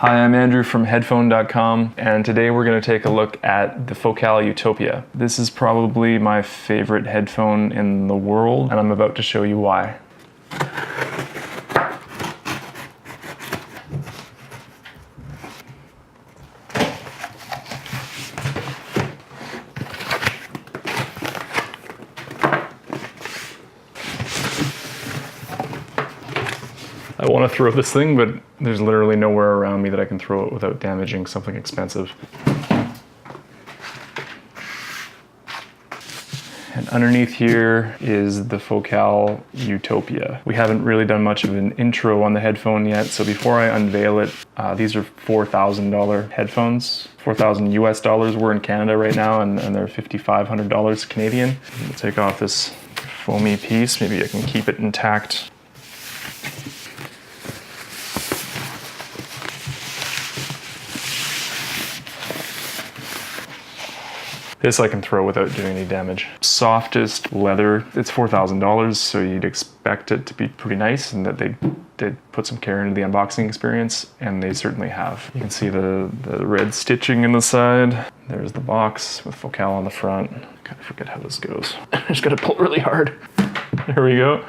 Hi, I'm Andrew from headphone.com, and today we're going to take a look at the Focal Utopia. This is probably my favorite headphone in the world, and I'm about to show you why. I want to throw this thing, but there's literally nowhere around me that I can throw it without damaging something expensive. And underneath here is the Focal Utopia. We haven't really done much of an intro on the headphone yet, so before I unveil it, these are $4,000 headphones. 4,000 US dollars. We're in Canada right now, and they're $5,500 Canadian. We'll take off this foamy piece. Maybe I can keep it intact. This I can throw without doing any damage. Softest leather. It's $4,000, so you'd expect it to be pretty nice and that they did put some care into the unboxing experience, and they certainly have. You can see the red stitching in the side. There's the box with Focal on the front. I kind of forget how this goes. I just gotta pull really hard. There we go.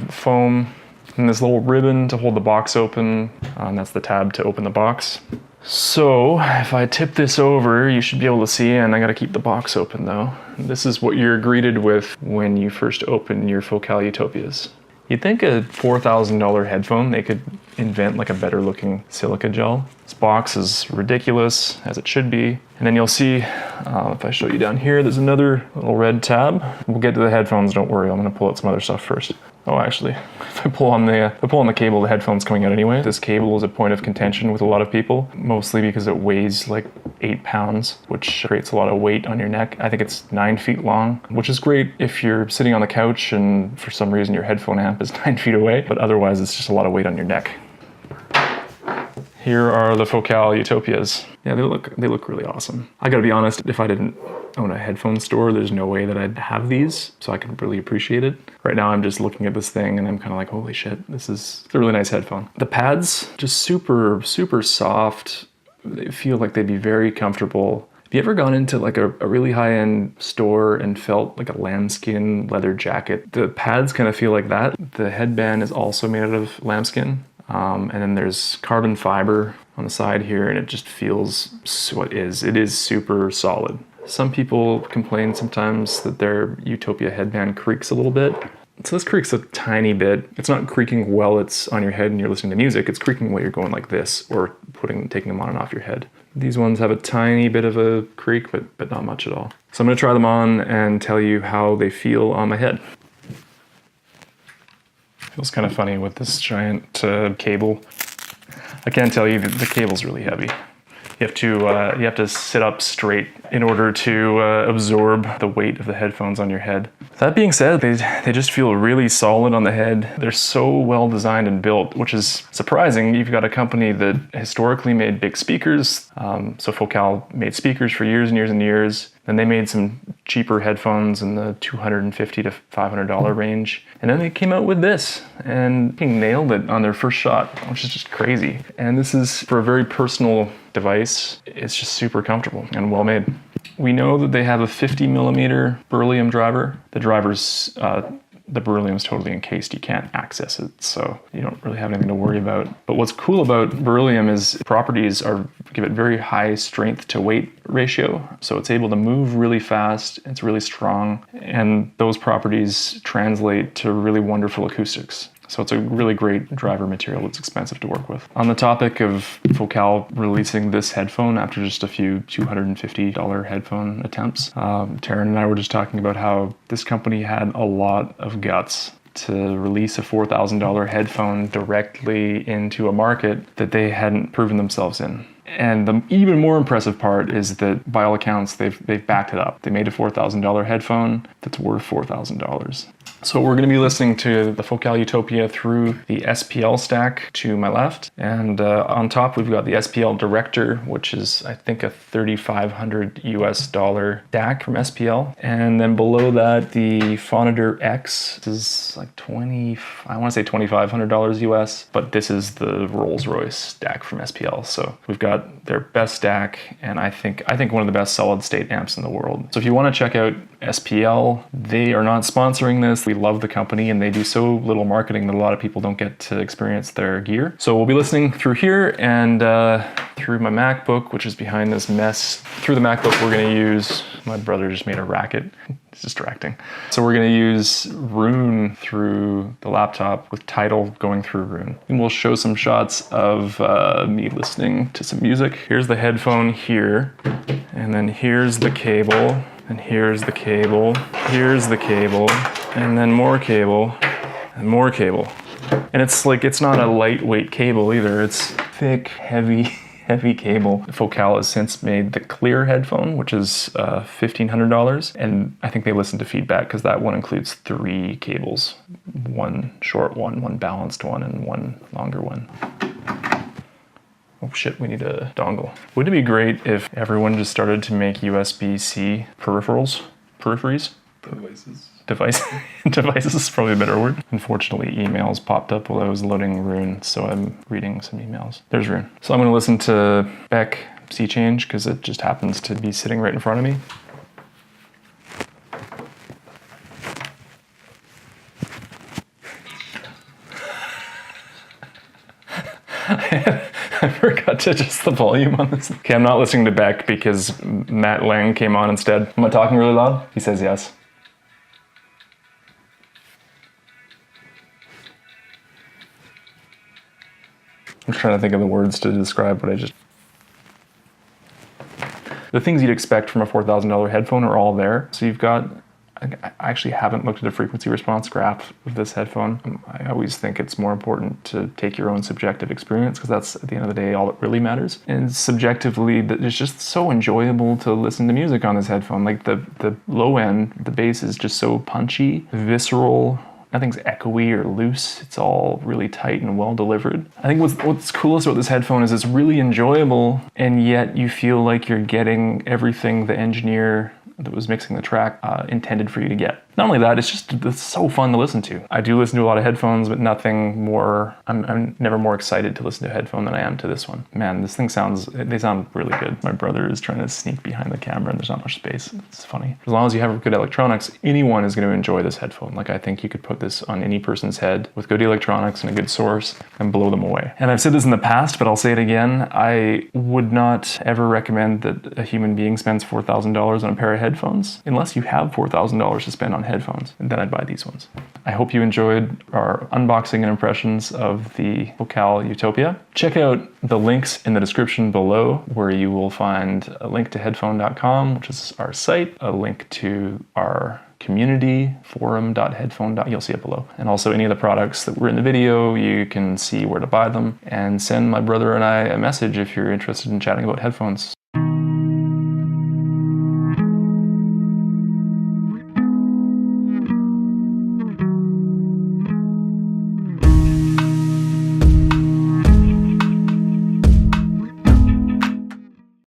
Foam, and this little ribbon to hold the box open, and that's the tab to open the box. So if I tip this over, you should be able to see, and I gotta keep the box open though. This is what you're greeted with when you first open your Focal Utopias. You'd think a $4,000 headphone, they could invent like a better looking silica gel. This box is ridiculous, as it should be. And then you'll see, if I show you down here, there's another little red tab. We'll get to the headphones, don't worry, I'm gonna pull out some other stuff first. Oh, actually, if I pull on the cable, the headphone's coming out anyway. This cable is a point of contention with a lot of people, mostly because it weighs like 8 pounds, which creates a lot of weight on your neck. I think it's 9 feet long, which is great if you're sitting on the couch and for some reason your headphone amp is 9 feet away, but otherwise it's just a lot of weight on your neck. Here are the Focal Utopias. Yeah, they look really awesome. I gotta be honest, if I didn't own a headphone store, there's no way that I'd have these, so I can really appreciate it. Right now I'm just looking at this thing and I'm kind of like, holy shit, this is a really nice headphone. The pads, just super, super soft. They feel like they'd be very comfortable. Have you ever gone into like a really high-end store and felt like a lambskin leather jacket? The pads kind of feel like that. The headband is also made out of lambskin. And then there's carbon fiber on the side here, and it just feels, it is super solid. Some people complain sometimes that their Utopia headband creaks a little bit. So this creaks a tiny bit. It's not creaking while it's on your head and you're listening to music. It's creaking while you're going like this or taking them on and off your head. These ones have a tiny bit of a creak, but not much at all. So I'm gonna try them on and tell you how they feel on my head. Feels kind of funny with this giant cable. I can tell you that the cable's really heavy. You have to sit up straight in order to absorb the weight of the headphones on your head. That being said, they just feel really solid on the head. They're so well designed and built, which is surprising. You've got a company that historically made big speakers. So Focal made speakers for years and years and years. Then they made some cheaper headphones in the $250 to $500 range. And then they came out with this and nailed it on their first shot, which is just crazy. And this is, for a very personal device, it's just super comfortable and well made. We know that they have a 50mm beryllium driver. The beryllium is totally encased, you can't access it, so you don't really have anything to worry about. But what's cool about beryllium is properties give it very high strength to weight ratio, so it's able to move really fast, it's really strong, and those properties translate to really wonderful acoustics. So it's a really great driver material that's expensive to work with. On the topic of Focal releasing this headphone after just a few $250 headphone attempts, Taryn and I were just talking about how this company had a lot of guts to release a $4,000 headphone directly into a market that they hadn't proven themselves in. And the even more impressive part is that, by all accounts, they've backed it up. They made a $4,000 headphone that's worth $4,000. So we're going to be listening to the Focal Utopia through the SPL stack to my left, and on top we've got the SPL Director, which is I think a $3,500 US DAC from SPL, and then below that the Phonitor X is like I want to say $2,500 US, but this is the Rolls-Royce DAC from SPL. So we've got their best DAC, and I think one of the best solid state amps in the world. So if you want to check out SPL, they are not sponsoring this. We love the company, and they do so little marketing that a lot of people don't get to experience their gear. So we'll be listening through here and through my MacBook, which is behind this mess. Through the MacBook, we're going to use, my brother just made a racket. It's distracting. So we're going to use Roon through the laptop with Tidal going through Roon. And we'll show some shots of me listening to some music. Here's the headphone here, and then here's the cable. And here's the cable, here's the cable, and then more cable, and more cable. And it's not a lightweight cable either. It's thick, heavy cable. Focal has since made the clear headphone, which is $1,500. And I think they listened to feedback because that one includes 3 cables. One short one balanced one, and one longer one. Oh shit, we need a dongle. Wouldn't it be great if everyone just started to make USB-C peripheries? Devices is probably a better word. Unfortunately, emails popped up while I was loading Roon, so I'm reading some emails. There's Roon. So I'm gonna listen to Beck Sea Change because it just happens to be sitting right in front of me. I forgot to adjust the volume on this. Okay, I'm not listening to Beck because Matt Lang came on instead. Am I talking really loud? He says yes. I'm trying to think of the words to describe what I just... The things you'd expect from a $4,000 headphone are all there. So you've got... I actually haven't looked at a frequency response graph of this headphone. I always think it's more important to take your own subjective experience because that's, at the end of the day, all that really matters. And subjectively, it's just so enjoyable to listen to music on this headphone. Like the low end, the bass is just so punchy, visceral. Nothing's echoey or loose. It's all really tight and well delivered. I think what's coolest about this headphone is it's really enjoyable, and yet you feel like you're getting everything the engineer that was mixing the track intended for you to get. Not only that, it's so fun to listen to. I do listen to a lot of headphones, but nothing more, I'm never more excited to listen to a headphone than I am to this one. Man, they sound really good. My brother is trying to sneak behind the camera and there's not much space. It's funny. As long as you have good electronics, anyone is going to enjoy this headphone. Like, I think you could put this on any person's head with good electronics and a good source and blow them away. And I've said this in the past, but I'll say it again. I would not ever recommend that a human being spends $4,000 on a pair of headphones unless you have $4,000 to spend on headphones, and then I'd buy these ones. I hope you enjoyed our unboxing and impressions of the Focal Utopia. Check out the links in the description below, where you will find a link to headphone.com, which is our site, a link to our community, forum.headphone. You'll see it below. And also any of the products that were in the video, you can see where to buy them, and send my brother and I a message if you're interested in chatting about headphones.